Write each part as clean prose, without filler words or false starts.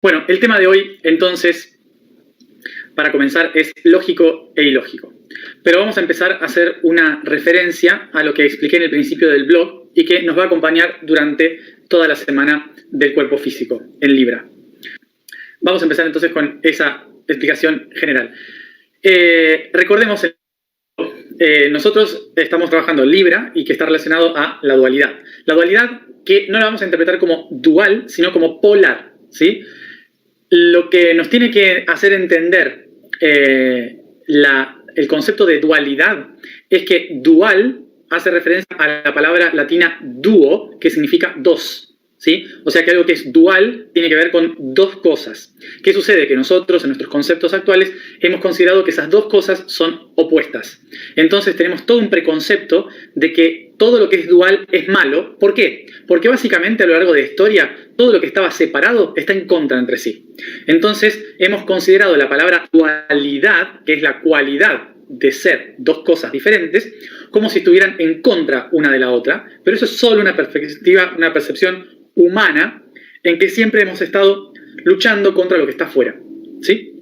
Bueno, el tema de hoy, entonces, para comenzar, es lógico e ilógico. Pero vamos a empezar a hacer una referencia a lo que expliqué en el principio del blog y que nos va a acompañar durante toda la semana del cuerpo físico, en Libra. Vamos a empezar entonces con esa explicación general. Recordemos, nosotros estamos trabajando Libra y que está relacionado a la dualidad. La dualidad que no la vamos a interpretar como dual, sino como polar, ¿sí? Lo que nos tiene que hacer entender el concepto de dualidad es que dual hace referencia a la palabra latina duo, que significa dos, ¿sí? O sea que algo que es dual tiene que ver con dos cosas. ¿Qué sucede? Que nosotros, en nuestros conceptos actuales, hemos considerado que esas dos cosas son opuestas. Entonces tenemos todo un preconcepto de que todo lo que es dual es malo. ¿Por qué? Porque básicamente a lo largo de la historia, todo lo que estaba separado está en contra entre sí. Entonces hemos considerado la palabra dualidad, que es la cualidad de ser dos cosas diferentes, como si estuvieran en contra una de la otra, pero eso es solo una perspectiva, una percepción humana en que siempre hemos estado luchando contra lo que está afuera, ¿sí?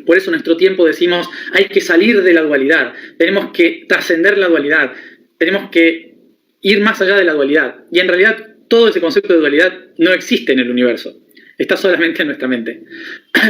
Por eso en nuestro tiempo decimos, hay que salir de la dualidad, tenemos que trascender la dualidad, tenemos que ir más allá de la dualidad. Y en realidad todo ese concepto de dualidad no existe en el universo, está solamente en nuestra mente.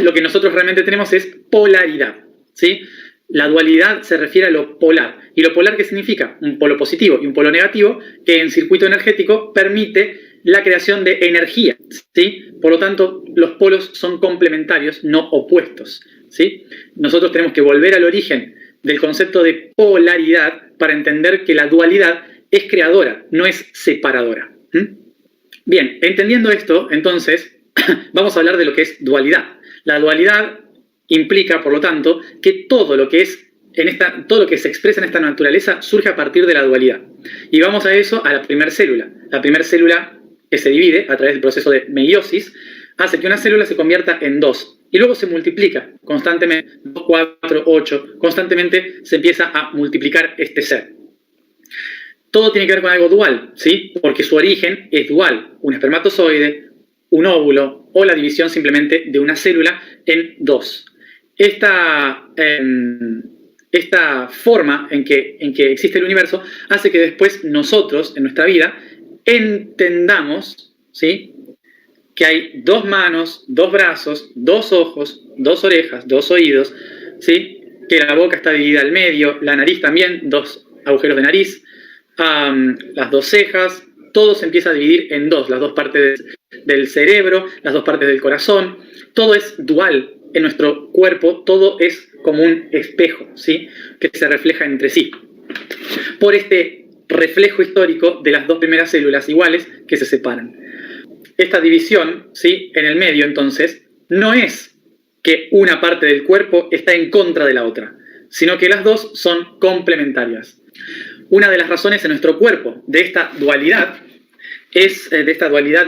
Lo que nosotros realmente tenemos es polaridad, ¿sí? La dualidad se refiere a lo polar. ¿Y lo polar qué significa? Un polo positivo y un polo negativo que en circuito energético permite la creación de energía, ¿sí? Por lo tanto, los polos son complementarios, no opuestos, ¿sí? Nosotros tenemos que volver al origen del concepto de polaridad para entender que la dualidad es creadora, no es separadora. Bien, entendiendo esto, entonces, vamos a hablar de lo que es dualidad. La dualidad implica, por lo tanto, que todo lo que se expresa en esta naturaleza surge a partir de la dualidad. Y vamos a eso, a la primera célula. La primera célula que se divide a través del proceso de meiosis hace que una célula se convierta en dos. Y luego se multiplica constantemente, 2, 4, 8, constantemente se empieza a multiplicar este ser. Todo tiene que ver con algo dual, ¿sí? Porque su origen es dual. Un espermatozoide, un óvulo o la división simplemente de una célula en dos. Esta forma en que existe el universo hace que después nosotros, en nuestra vida, entendamos, ¿sí?, que hay dos manos, dos brazos, dos ojos, dos orejas, dos oídos, ¿sí?, que la boca está dividida al medio, la nariz también, dos agujeros de nariz, las dos cejas, todo se empieza a dividir en dos, las dos partes del cerebro, las dos partes del corazón, todo es dual. En nuestro cuerpo todo es como un espejo, ¿sí?, que se refleja entre sí. Por este reflejo histórico de las dos primeras células iguales que se separan. Esta división, ¿sí?, en el medio, entonces, no es que una parte del cuerpo está en contra de la otra, sino que las dos son complementarias. Una de las razones en nuestro cuerpo de esta dualidad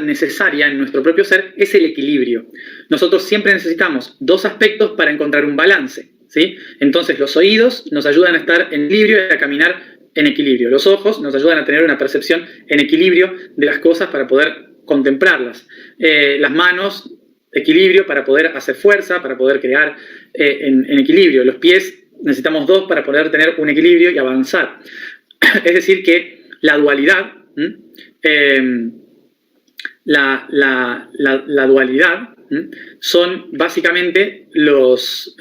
necesaria en nuestro propio ser, es el equilibrio. Nosotros siempre necesitamos dos aspectos para encontrar un balance, ¿sí? Entonces los oídos nos ayudan a estar en equilibrio y a caminar en equilibrio. Los ojos nos ayudan a tener una percepción en equilibrio de las cosas para poder contemplarlas. Las manos, equilibrio para poder hacer fuerza, para poder crear en equilibrio. Los pies necesitamos dos para poder tener un equilibrio y avanzar. Es decir que la dualidad, la dualidad son básicamente los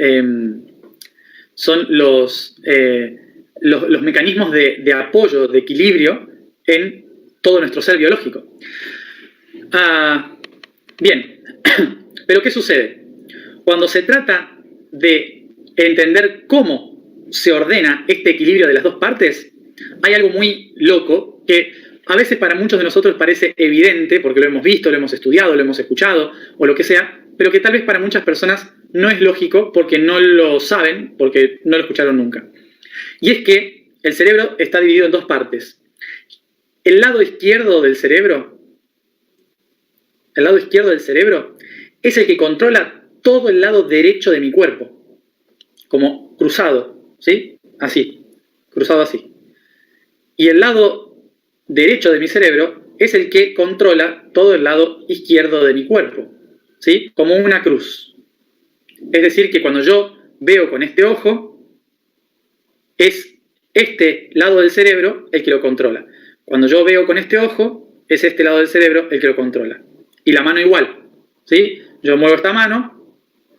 mecanismos de apoyo, de equilibrio en todo nuestro ser biológico. Bien, pero ¿qué sucede? Cuando se trata de entender cómo se ordena este equilibrio de las dos partes, hay algo muy loco que a veces para muchos de nosotros parece evidente, porque lo hemos visto, lo hemos estudiado, lo hemos escuchado, o lo que sea, pero que tal vez para muchas personas no es lógico porque no lo saben, porque no lo escucharon nunca. Y es que el cerebro está dividido en dos partes. El lado izquierdo del cerebro es el que controla todo el lado derecho de mi cuerpo, como cruzado, ¿sí? Así, cruzado así. Y el lado derecho de mi cerebro es el que controla todo el lado izquierdo de mi cuerpo, ¿sí? Como una cruz. Es decir, que cuando yo veo con este ojo, es este lado del cerebro el que lo controla. Cuando yo veo con este ojo, es este lado del cerebro el que lo controla. Y la mano igual, ¿sí? Yo muevo esta mano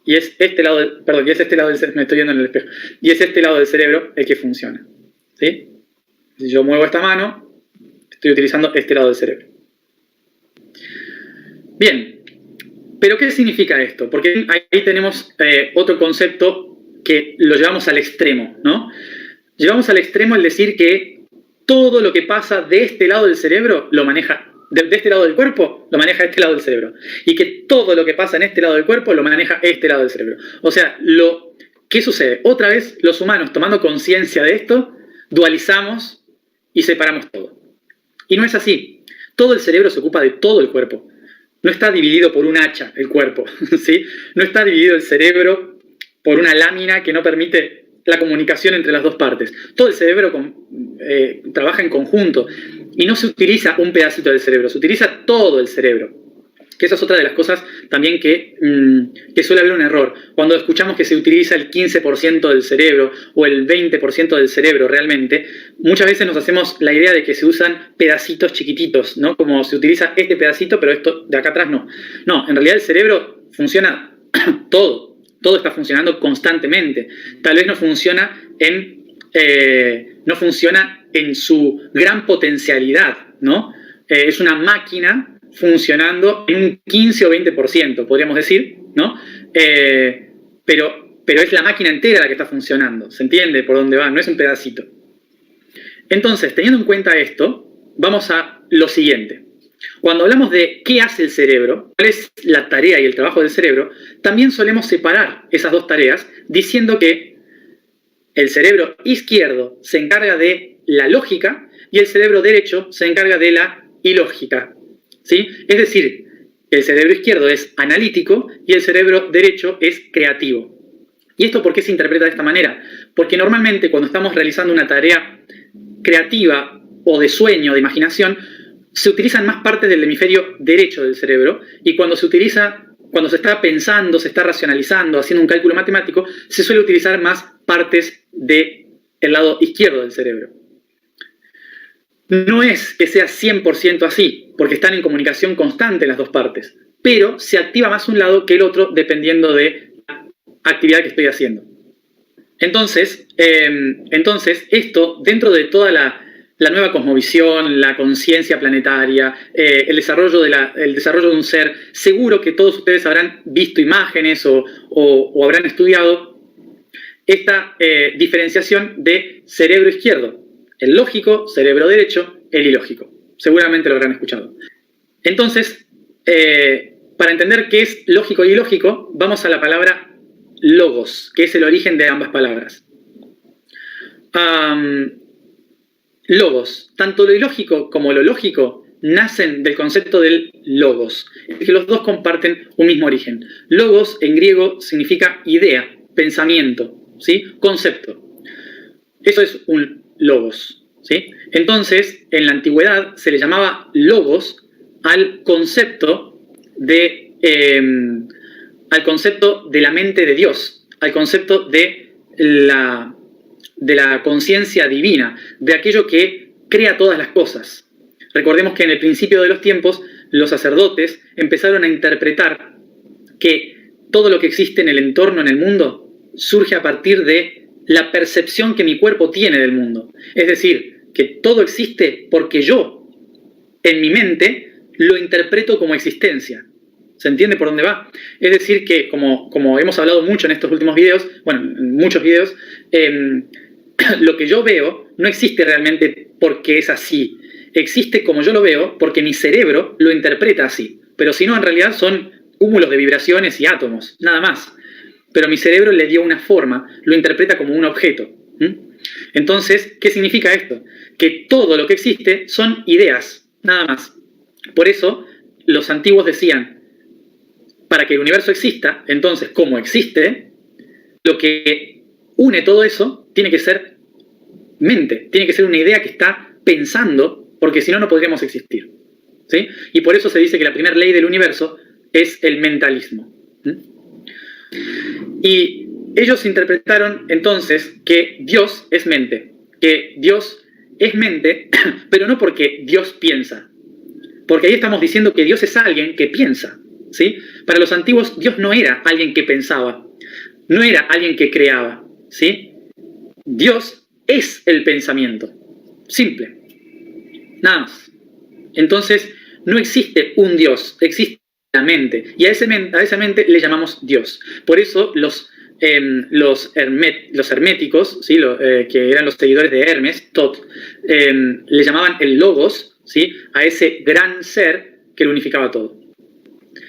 y es este lado del, perdón, y es este lado del cerebro, me estoy viendo en el espejo, y es este lado del cerebro el que funciona, ¿sí? Si yo muevo esta mano, estoy utilizando este lado del cerebro. Bien, pero ¿qué significa esto? Porque ahí tenemos otro concepto que lo llevamos al extremo, ¿no? Llevamos al extremo el decir que todo lo que pasa de este lado del cerebro lo maneja, de este lado del cuerpo, lo maneja este lado del cerebro. Y que todo lo que pasa en este lado del cuerpo lo maneja este lado del cerebro. O sea, ¿qué sucede? Otra vez, los humanos, tomando conciencia de esto, dualizamos y separamos todo. Y no es así. Todo el cerebro se ocupa de todo el cuerpo. No está dividido por un hacha el cuerpo, ¿sí? No está dividido el cerebro por una lámina que no permite la comunicación entre las dos partes. Todo el cerebro trabaja en conjunto y no se utiliza un pedacito del cerebro, se utiliza todo el cerebro. Que esa es otra de las cosas también que suele haber un error. Cuando escuchamos que se utiliza el 15% del cerebro o el 20% del cerebro realmente, muchas veces nos hacemos la idea de que se usan pedacitos chiquititos, ¿no? Como se utiliza este pedacito, pero esto de acá atrás no. No, en realidad el cerebro funciona todo. Todo está funcionando constantemente. Tal vez no funciona en su gran potencialidad, ¿no? Es una máquina funcionando en un 15 o 20%, podríamos decir, ¿no? Pero es la máquina entera la que está funcionando, ¿se entiende por dónde va? No es un pedacito. Entonces, teniendo en cuenta esto, vamos a lo siguiente. Cuando hablamos de qué hace el cerebro, cuál es la tarea y el trabajo del cerebro, también solemos separar esas dos tareas diciendo que el cerebro izquierdo se encarga de la lógica y el cerebro derecho se encarga de la ilógica, ¿sí? Es decir, el cerebro izquierdo es analítico y el cerebro derecho es creativo. ¿Y esto por qué se interpreta de esta manera? Porque normalmente cuando estamos realizando una tarea creativa o de sueño, de imaginación, se utilizan más partes del hemisferio derecho del cerebro y cuando se está pensando, se está racionalizando, haciendo un cálculo matemático, se suele utilizar más partes del lado izquierdo del cerebro. No es que sea 100% así, porque están en comunicación constante las dos partes, pero se activa más un lado que el otro dependiendo de la actividad que estoy haciendo. Entonces esto, dentro de toda la nueva cosmovisión, la conciencia planetaria, el desarrollo de un ser, seguro que todos ustedes habrán visto imágenes o habrán estudiado esta diferenciación de cerebro izquierdo, el lógico, cerebro derecho, el ilógico. Seguramente lo habrán escuchado. Entonces, para entender qué es lógico y ilógico, vamos a la palabra logos, que es el origen de ambas palabras. Logos, tanto lo ilógico como lo lógico nacen del concepto del logos, es que los dos comparten un mismo origen. Logos en griego significa idea, pensamiento, ¿sí? Concepto. Eso es un logos, ¿sí? Entonces, en la antigüedad se le llamaba logos al concepto de la mente de Dios, al concepto de la conciencia divina, de aquello que crea todas las cosas. Recordemos que en el principio de los tiempos, los sacerdotes empezaron a interpretar que todo lo que existe en el entorno, en el mundo, surge a partir de la percepción que mi cuerpo tiene del mundo. Es decir, que todo existe porque yo, en mi mente, lo interpreto como existencia. ¿Se entiende por dónde va? Es decir que, como hemos hablado mucho en estos últimos videos, bueno, en muchos videos, lo que yo veo no existe realmente porque es así. Existe como yo lo veo porque mi cerebro lo interpreta así. Pero si no, en realidad son cúmulos de vibraciones y átomos, nada más. Pero mi cerebro le dio una forma, lo interpreta como un objeto. Entonces, ¿qué significa esto? Que todo lo que existe son ideas, nada más. Por eso, los antiguos decían, para que el universo exista, entonces, como existe, lo que une todo eso tiene que ser mente, tiene que ser una idea que está pensando, porque si no, no podríamos existir, ¿sí? Y por eso se dice que la primera ley del universo es el mentalismo. Y ellos interpretaron entonces que Dios es mente, pero no porque Dios piensa, porque ahí estamos diciendo que Dios es alguien que piensa, ¿sí? Para los antiguos, Dios no era alguien que pensaba, no era alguien que creaba, ¿sí? Dios es el pensamiento, simple, nada más. Entonces, no existe un Dios, existe la mente, y a esa mente le llamamos Dios. Por eso los herméticos, ¿sí? Que eran los seguidores de Hermes, Thoth, le llamaban el Logos, ¿sí? A ese gran ser que lo unificaba todo.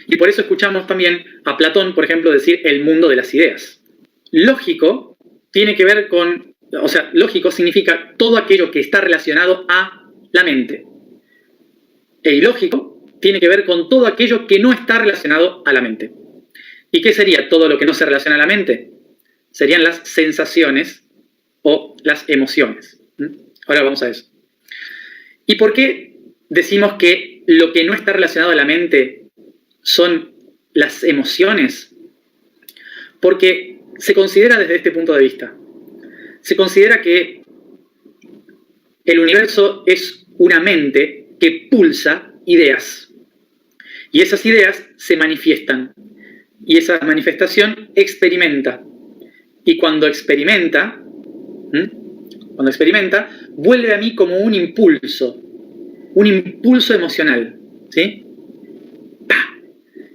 Y por eso escuchamos también a Platón, por ejemplo, decir el mundo de las ideas. Lógico tiene que ver con, o sea, lógico significa todo aquello que está relacionado a la mente. E ilógico tiene que ver con todo aquello que no está relacionado a la mente. ¿Y qué sería todo lo que no se relaciona a la mente? Serían las sensaciones o las emociones. Ahora vamos a eso. ¿Y por qué decimos que lo que no está relacionado a la mente son las emociones? Porque se considera desde este punto de vista. Se considera que el universo es una mente que pulsa ideas. Y esas ideas se manifiestan. Y esa manifestación experimenta. Y cuando experimenta, vuelve a mí como un impulso emocional, ¿sí? ¡Pah!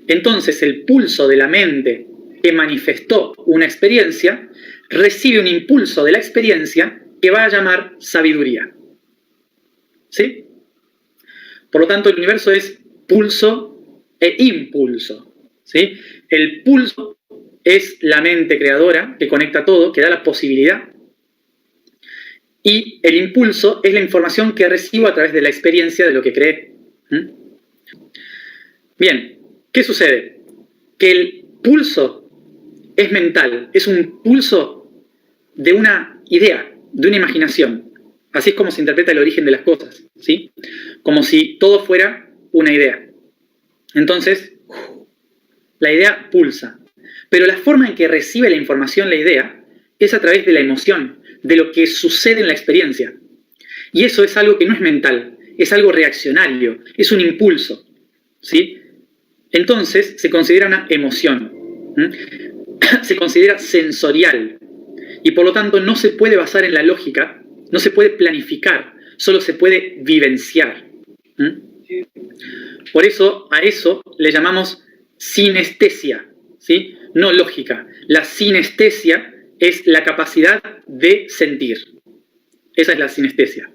Entonces el pulso de la mente que manifestó una experiencia recibe un impulso de la experiencia que va a llamar sabiduría, ¿sí? Por lo tanto, el universo es pulso e impulso, ¿sí? El pulso es la mente creadora que conecta todo, que da la posibilidad. Y el impulso es la información que recibo a través de la experiencia de lo que creé. Bien, ¿qué sucede? Que el pulso es mental, es un pulso de una idea, de una imaginación. Así es como se interpreta el origen de las cosas, ¿sí? Como si todo fuera una idea. Entonces, la idea pulsa. Pero la forma en que recibe la información la idea es a través de la emoción, de lo que sucede en la experiencia. Y eso es algo que no es mental, es algo reaccionario, es un impulso, ¿sí? Entonces, se considera una emoción, se considera sensorial, y por lo tanto no se puede basar en la lógica, no se puede planificar, solo se puede vivenciar. Por eso, a eso le llamamos sinestesia, ¿sí? No lógica. La sinestesia es la capacidad de sentir. Esa es la sinestesia.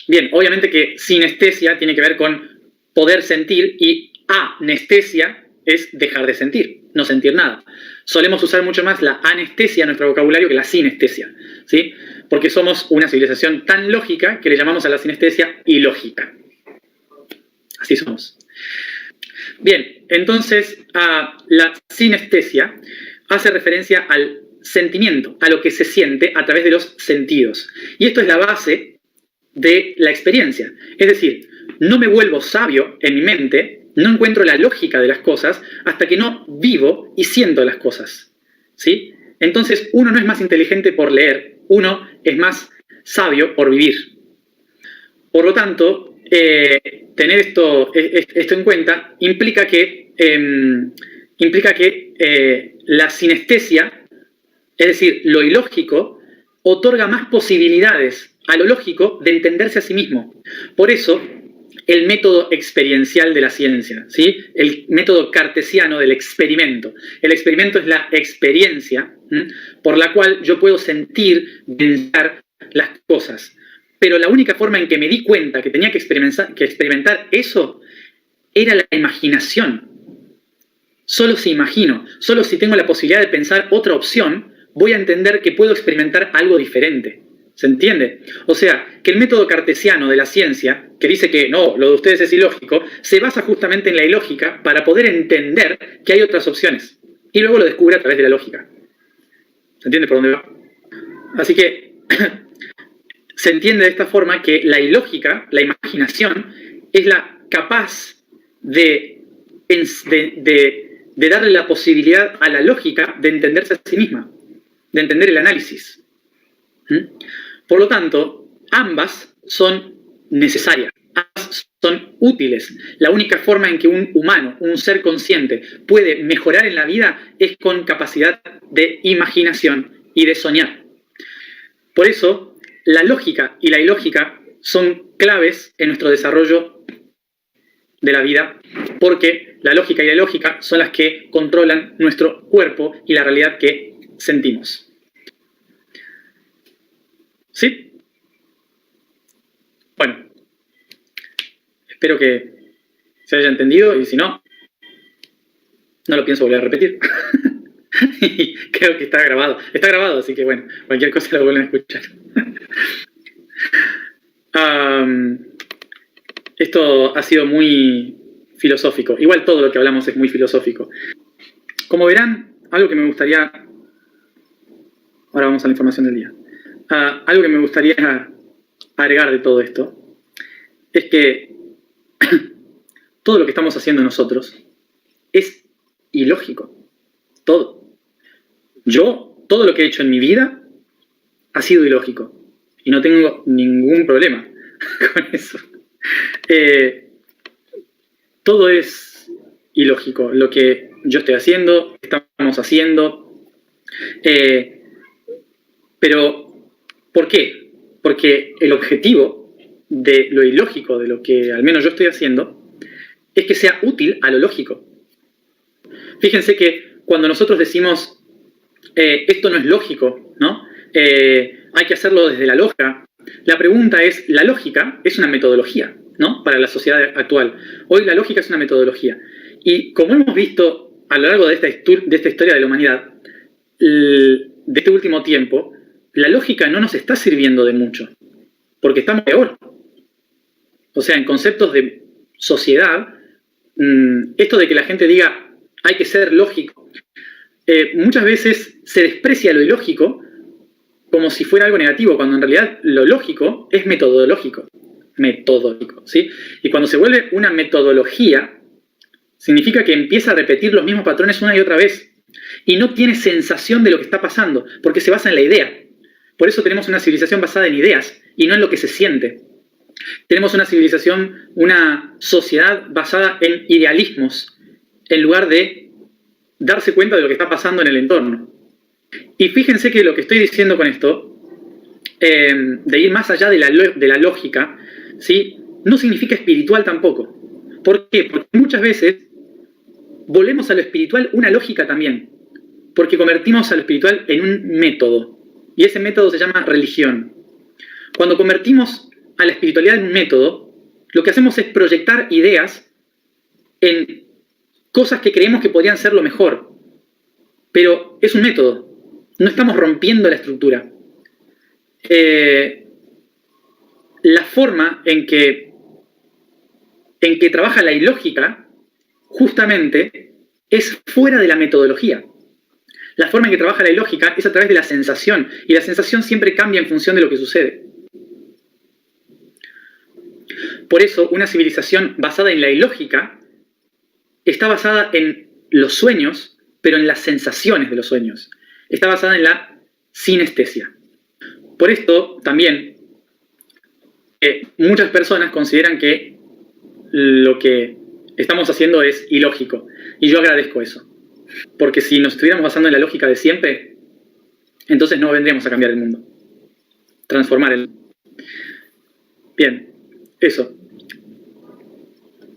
Bien, obviamente que sinestesia tiene que ver con poder sentir y anestesia es dejar de sentir, no sentir nada. Solemos usar mucho más la anestesia en nuestro vocabulario que la sinestesia, ¿sí? Porque somos una civilización tan lógica que le llamamos a la sinestesia ilógica. Así somos. Bien, entonces la sinestesia hace referencia al sentimiento, a lo que se siente a través de los sentidos. Y esto es la base de la experiencia. Es decir, no me vuelvo sabio en mi mente, no encuentro la lógica de las cosas hasta que no vivo y siento las cosas, ¿sí? Entonces uno no es más inteligente por leer, uno es más sabio por vivir. Por lo tanto, tener esto en cuenta implica que la sinestesia, es decir, lo ilógico, otorga más posibilidades a lo lógico de entenderse a sí mismo. Por eso, el método experiencial de la ciencia, ¿sí? El método cartesiano del experimento. El experimento es la experiencia por la cual yo puedo sentir, pensar las cosas. Pero la única forma en que me di cuenta que tenía que experimentar eso era la imaginación. Solo si imagino, solo si tengo la posibilidad de pensar otra opción, voy a entender que puedo experimentar algo diferente. ¿Se entiende? O sea, que el método cartesiano de la ciencia, que dice que no, lo de ustedes es ilógico, se basa justamente en la ilógica para poder entender que hay otras opciones. Y luego lo descubre a través de la lógica. ¿Se entiende por dónde va? Así que se entiende de esta forma que la ilógica, la imaginación, es la capaz de de darle la posibilidad a la lógica de entenderse a sí misma, de entender el análisis. Por lo tanto, ambas son necesarias, ambas son útiles. La única forma en que un humano, un ser consciente, puede mejorar en la vida es con capacidad de imaginación y de soñar. Por eso, la lógica y la ilógica son claves en nuestro desarrollo de la vida, porque la lógica y la ilógica son las que controlan nuestro cuerpo y la realidad que sentimos. ¿Sí? Bueno, espero que se haya entendido y si no, no lo pienso volver a repetir. Y creo que está grabado. Está grabado, así que bueno, cualquier cosa lo vuelven a escuchar. Esto ha sido muy filosófico. Igual todo lo que hablamos es muy filosófico. Como verán, algo que me gustaría... Ahora vamos a la información del día. Algo que me gustaría agregar de todo esto es que todo lo que estamos haciendo nosotros es ilógico. Todo. Todo lo que he hecho en mi vida ha sido ilógico. Y no tengo ningún problema con eso. Todo es ilógico. Lo que yo estoy haciendo, estamos haciendo. Pero, ¿por qué? Porque el objetivo de lo ilógico, de lo que al menos yo estoy haciendo, es que sea útil a lo lógico. Fíjense que cuando nosotros decimos esto no es lógico, ¿no? Hay que hacerlo desde la lógica. La pregunta es, la lógica es una metodología, ¿no? Para la sociedad actual. Hoy la lógica es una metodología. Y como hemos visto a lo largo de esta historia de la humanidad, de este último tiempo, la lógica no nos está sirviendo de mucho, porque estamos peor. O sea, en conceptos de sociedad, esto de que la gente diga hay que ser lógico, muchas veces se desprecia lo ilógico como si fuera algo negativo, cuando en realidad lo lógico es metodológico, ¿sí? Y cuando se vuelve una metodología, significa que empieza a repetir los mismos patrones una y otra vez, y no tiene sensación de lo que está pasando, porque se basa en la idea. Por eso tenemos una civilización basada en ideas, y no en lo que se siente. Tenemos una civilización, una sociedad basada en idealismos, en lugar de darse cuenta de lo que está pasando en el entorno. Y fíjense que lo que estoy diciendo con esto, de ir más allá de la lógica, ¿sí? No significa espiritual tampoco. ¿Por qué? Porque muchas veces volvemos a lo espiritual una lógica también, porque convertimos a lo espiritual en un método, y ese método se llama religión. Cuando convertimos a la espiritualidad en un método, lo que hacemos es proyectar ideas en cosas que creemos que podrían ser lo mejor, pero es un método, no estamos rompiendo la estructura. La forma en que trabaja la ilógica, justamente, es fuera de la metodología. La forma en que trabaja la ilógica es a través de la sensación, y la sensación siempre cambia en función de lo que sucede. Por eso, una civilización basada en la ilógica está basada en los sueños, pero en las sensaciones de los sueños. Está basada en la sinestesia. Por esto, también, muchas personas consideran que lo que estamos haciendo es ilógico. Y yo agradezco eso. Porque si nos estuviéramos basando en la lógica de siempre, entonces no vendríamos a cambiar el mundo. Transformar el mundo. Bien, eso.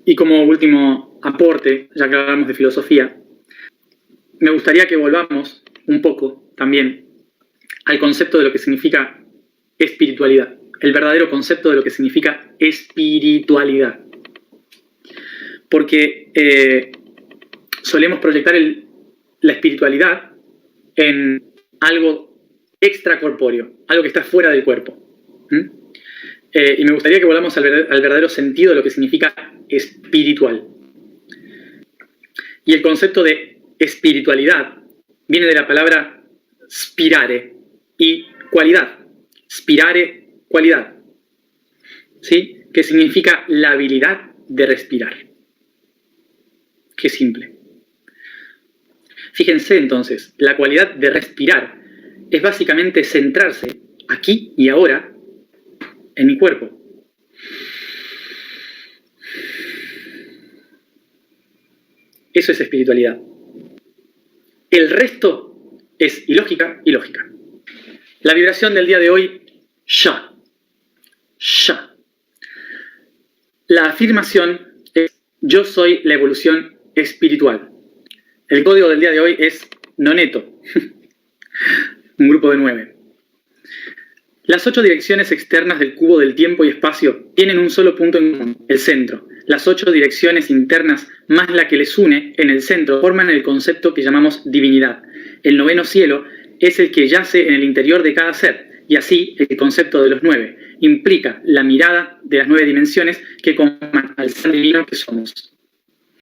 Y como último aporte, ya que hablamos de filosofía, me gustaría que volvamos un poco también al concepto de lo que significa espiritualidad. El verdadero concepto de lo que significa espiritualidad. Porque solemos proyectar la espiritualidad en algo extracorpóreo, algo que está fuera del cuerpo. Y me gustaría que volvamos al verdadero sentido de lo que significa espiritual. Y el concepto de espiritualidad viene de la palabra spirare y cualidad. Spirare, cualidad. ¿Sí? Que significa la habilidad de respirar. Qué simple. Fíjense entonces, la cualidad de respirar es básicamente centrarse aquí y ahora en mi cuerpo. Eso es espiritualidad. El resto es ilógica y lógica. La vibración del día de hoy, ya. Ya. La afirmación es: yo soy la evolución espiritual. El código del día de hoy es Noneto. Un grupo de 9. Las 8 direcciones externas del cubo del tiempo y espacio tienen un solo punto en común, el centro. Las 8 direcciones internas más la que les une en el centro forman el concepto que llamamos divinidad. El noveno cielo es el que yace en el interior de cada ser, y así el concepto de los 9 implica la mirada de las 9 dimensiones que conforman al ser divino que somos.